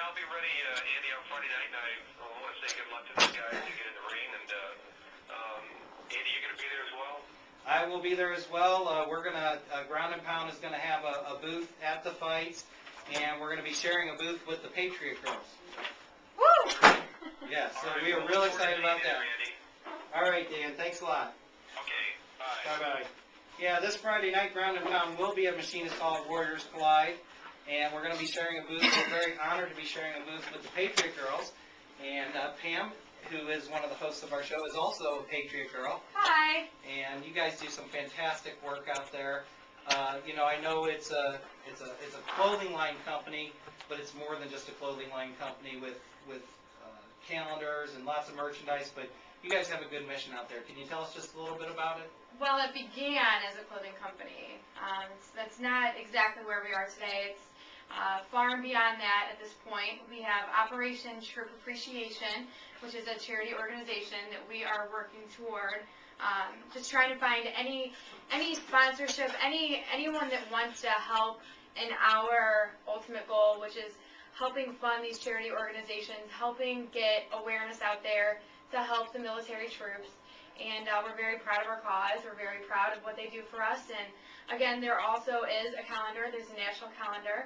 I'll be ready, Andy, on Friday night, and I want to say good luck to those guys to get in the ring. And Andy, you going to be there as well? I will be there as well. We're going to, Ground and Pound is going to have a booth at the fights, and we're going to be sharing a booth with the Patriot Girls. Woo! Yes, so right, we are real excited about that. Andy. All right, Dan, thanks a lot. Okay, bye. Bye-bye. Yeah, this Friday night, Ground and Pound will be at Machinist Hall at Warriors Collide, and we're going to be sharing a booth. We're very honored to be sharing a booth with the Patriot Girls, and Pam, who is one of the hosts of our show, is also a Patriot Girl. Hi. And you guys do some fantastic work out there. You know, I know it's a clothing line company, but it's more than just a clothing line company with calendars and lots of merchandise. But you guys have a good mission out there. Can you tell us just a little bit about it? Well, it began as a clothing company. That's not exactly where we are today. It's far and beyond that at this point. We have Operation Troop Appreciation, which is a charity organization that we are working toward. Just trying to find any sponsorship, anyone that wants to help in our ultimate goal, which is helping fund these charity organizations, helping get awareness out there to help the military troops. And we're very proud of our cause. We're very proud of what they do for us. And again, there also is a calendar. There's a national calendar,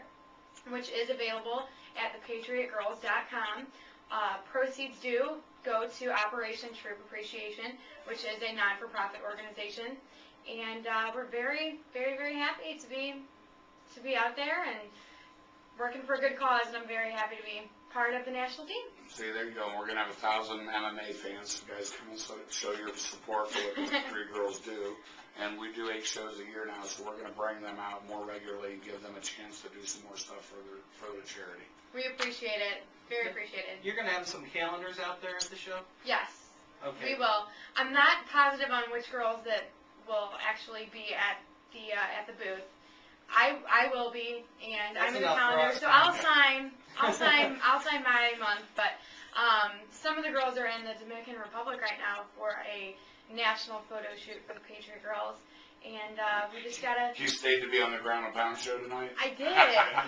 which is available at thepatriotgirls.com. Proceeds do go to Operation Troop Appreciation, which is a non-for-profit organization. And we're very, very, very happy to be out there and working for a good cause. And I'm very happy to be part of the national team. See, there you go. We're going to have 1,000 MMA fans. You guys come and show your support for what the Patriot Girls do. And we do 8 shows a year now, so we're going to bring them out more regularly and give them a chance to do some more stuff for the charity. We appreciate it. Very appreciated. You're going to have some calendars out there at the show? Yes. Okay. We will. I'm not positive on which girls that will actually be at the booth. I will be, and That's I'm in the enough calendar, for us. so I'll sign my month. But some of the girls are in the Dominican Republic right now for a national photo shoot for the Patriot Girls, and we just gotta. You stayed to be on the Ground and Pound show tonight? I did.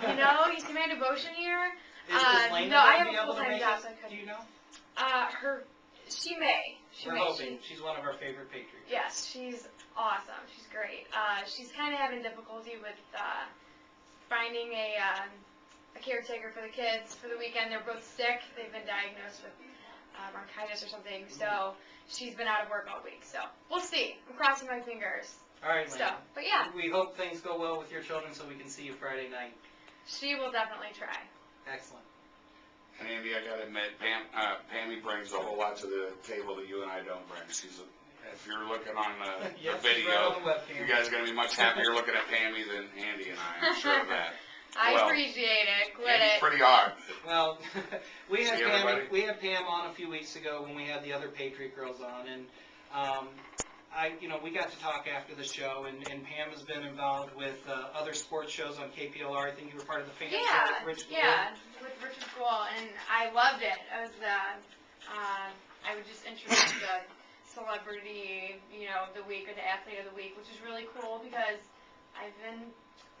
You know, he's command devotion here. Is Lena No, I have be a able to full-time make job, it? so I couldn't. Do you know? She may. We're hoping. She's one of our favorite Patriots. Yes, she's awesome. She's great. She's kind of having difficulty with finding a caretaker for the kids for the weekend. They're both sick. They've been diagnosed with bronchitis or something. So she's been out of work all week. So we'll see. I'm crossing my fingers. All right, Lena. But yeah. We hope things go well with your children so we can see you Friday night. She will definitely try. Excellent. And Andy, I got to admit, Pammy brings a whole lot to the table that you and I don't bring. If you're looking on the Yes, video, right on the webcam. you guys are going to be much happier looking at Pammy than Andy and I. I'm sure of that. I appreciate it. Quit Andy's it. pretty hard. Well, we had See Pam on a few weeks ago when we had the other Patriot Girls on, and we got to talk after the show, and Pam has been involved with other sports shows on KPLR. I think you were part of the fan show with Rich with Richard School, and I loved it. I was I would just introduce the celebrity, the week or the athlete of the week, which is really cool because I've been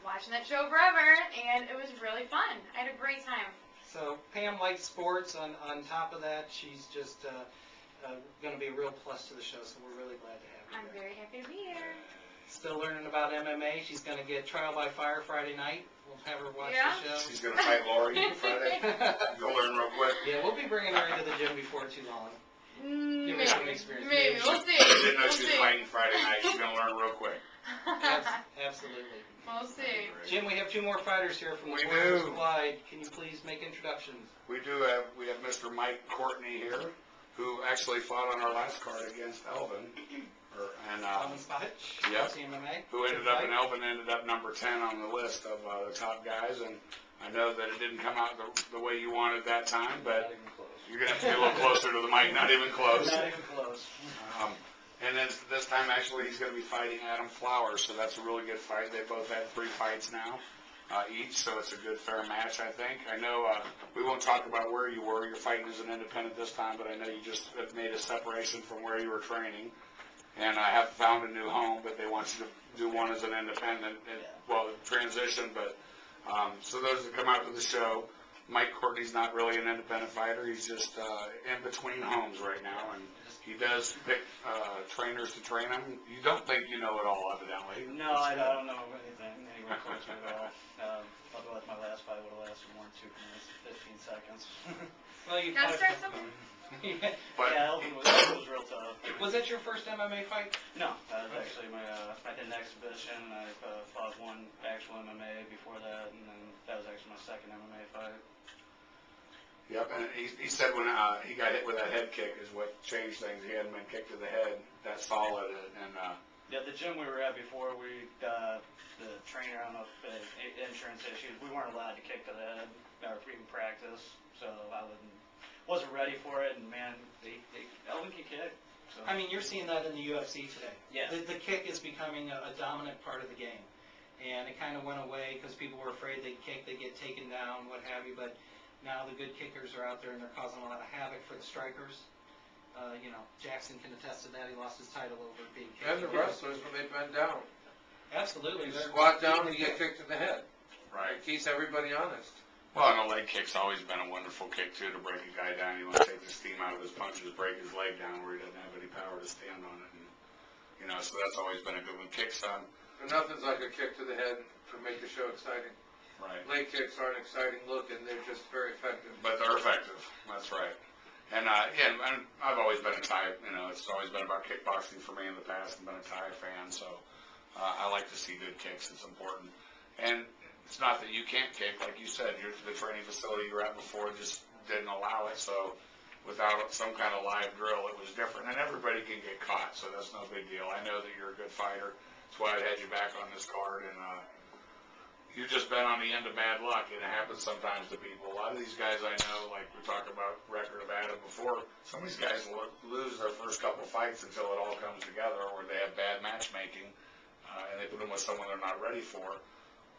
watching that show forever, and it was really fun. I had a great time. So Pam likes sports. On top of that, she's just going to be a real plus to the show, so we're really glad to have her. I'm very happy to be here. Still learning about MMA. She's going to get trial by fire Friday night. We'll have her watch the show. She's going to fight Lori Friday. You'll learn real quick. Yeah, we'll be bringing her into the gym before too long. Give her some experience. Maybe. We'll see. I didn't know she was fighting Friday night. She's going to learn real quick. Absolutely. We'll see. Jim, we have 2 more fighters here from the Warriors Collide. Can you please make introductions? We have Mr. Mike Courtney here, who actually fought on our last card against Elvin. Elvin Spahic, yep, MMA. Who ended up in Elvin, ended up number 10 on the list of the top guys. And I know that it didn't come out the way you wanted that time, but you're going to have to get a little closer to the mic. Not even close. Not even close. And then this time, actually, he's going to be fighting Adam Flowers, so that's a really good fight. They both had 3 fights now each, so it's a good, fair match, I think. I know we won't talk about where you were. You're fighting as an independent this time, but I know you just have made a separation from where you were training. And I have found a new home, but they want you to do one as an independent, transition. But so those that come out to the show, Mike Courtney's not really an independent fighter. He's just in between homes right now, and he does pick trainers to train him. You don't think you know it all, evidently. No, I don't know anything anywhere close to it at all. Otherwise, my last fight would have lasted more than 2 minutes, 15 seconds. Well, you Gotta fought- start somewhere. But Yeah, Elvin was real tough. Was that your first MMA fight? No, that was actually I did an exhibition, and I fought one actual MMA before that, and then that was actually my second MMA fight. yep, and he said when he got hit with that head kick is what changed things. He hadn't been kicked to the head that solid, and Yeah, the gym we were at before, the trainer, I don't know if insurance issues, we weren't allowed to kick to the head or even practice, so I wasn't ready for it, and man, Elvin can kick. So. I mean, you're seeing that in the UFC today. Yeah. The kick is becoming a dominant part of the game. And it kind of went away because people were afraid they'd kick, they'd get taken down, what have you. But now the good kickers are out there and they're causing a lot of havoc for the strikers. Jackson can attest to that. He lost his title over being kicked. And the wrestlers when they bend down. Absolutely. You They're- squat down and you get kicked in the head. right. It keeps everybody honest. Well, and a leg kick's always been a wonderful kick too, to break a guy down. You want to take the steam out of his punches, break his leg down where he doesn't have any power to stand on it. And, so that's always been a good one. Kicks on. But nothing's like a kick to the head to make the show exciting. Right. Leg kicks aren't exciting looking, they're just very effective. But they're effective. That's right. And and I've always been a Thai. It's always been about kickboxing for me in the past, and been a Thai fan. So I like to see good kicks. It's important. And it's not that you can't kick, like you said. The training facility you were at before just didn't allow it. So without some kind of live drill, it was different. And everybody can get caught, so that's no big deal. I know that you're a good fighter. That's why I had you back on this card. And you've just been on the end of bad luck, and it happens sometimes to people. A lot of these guys I know, like we talked about record of Adam before, some of these guys lose their first couple fights until it all comes together, or they have bad matchmaking, and they put them with someone they're not ready for.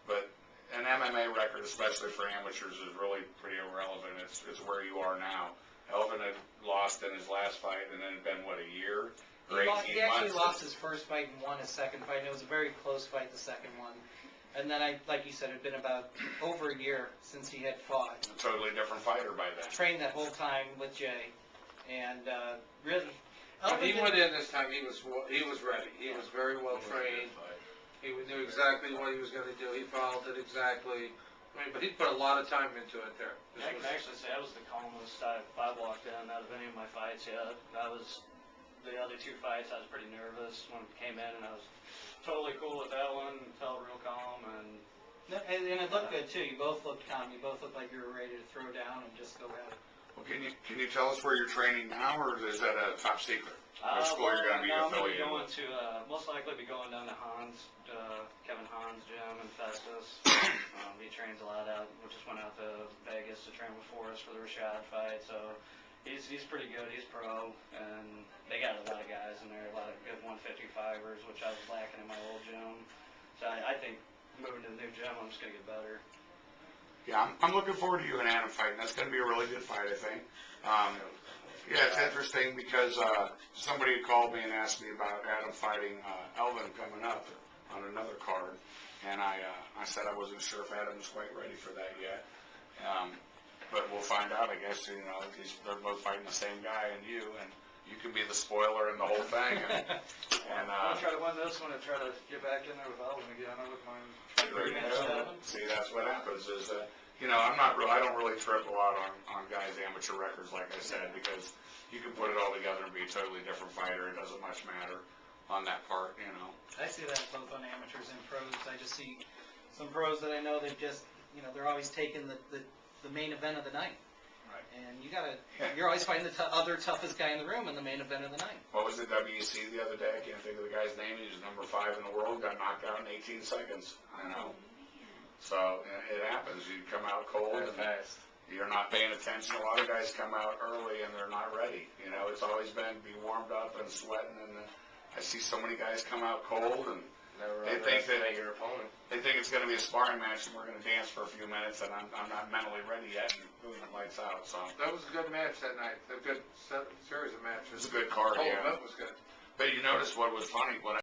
But an MMA record, especially for amateurs, is really pretty irrelevant. It's where you are now. Elvin had lost in his last fight, and then it had been, what, a year? Or 18 months? He actually lost his first fight and won his second fight, and it was a very close fight, the second one. And then, like you said, it had been about over a year since he had fought. A totally different fighter by then. Trained that whole time with Jay, and really, When he went in this time, he was ready. He was very well trained. He knew exactly what he was going to do. He followed it exactly. But he put a lot of time into it there. I can actually say I was the calmest I've walked in out of any of my fights yet. The other 2 fights, I was pretty nervous when it came in, and I was totally cool with that one, felt real calm, and it looked good too. You both looked calm. You both looked like you were ready to throw down and just go at it. Well, can you tell us where you're training now, or is that a top secret? What school you're going to be I'm going to be affiliated going with? to, most likely be going down to Kevin Hahn's gym in Festus. He trains a lot out. We just went out to Vegas to train with Forrest for the Rashad fight, so he's pretty good. He's pro, and they got a lot of guys in there, a lot of good 155ers, which I was lacking in my old gym. So I think moving to the new gym, I'm just going to get better. Yeah, I'm looking forward to you and Adam fighting. That's going to be a really good fight, I think. Yeah, it's interesting because somebody called me and asked me about Adam fighting Elvin coming up on another card, and I said I wasn't sure if Adam was quite ready for that yet. But we'll find out, I guess. They're both fighting the same guy and you could be the spoiler and the whole thing. I'm going to try to win this one and try to get back in there with Elvin again. I wouldn't mind. See, that's what happens is, I don't really trip a lot on guys' amateur records, like I said, because you can put it all together and be a totally different fighter. It doesn't much matter on that part. I see that both on amateurs and pros. I just see some pros that I know they've just, they're always taking the main event of the night. Right. And you're always fighting the other toughest guy in the room in the main event of the night. What was the WEC the other day? I can't think of the guy's name. He was number 5 in the world, got knocked out in 18 seconds. So it happens. You come out cold and fast. You're not paying attention. A lot of guys come out early and they're not ready. It's always been be warmed up and sweating. And I see so many guys come out cold and they think that your opponent. They think it's going to be a sparring match and we're going to dance for a few minutes and I'm not mentally ready yet. And boom, it lights out. So That was a good match that night. A good series of matches. It's a good card. The whole Yeah. event was good. But you notice what was funny? What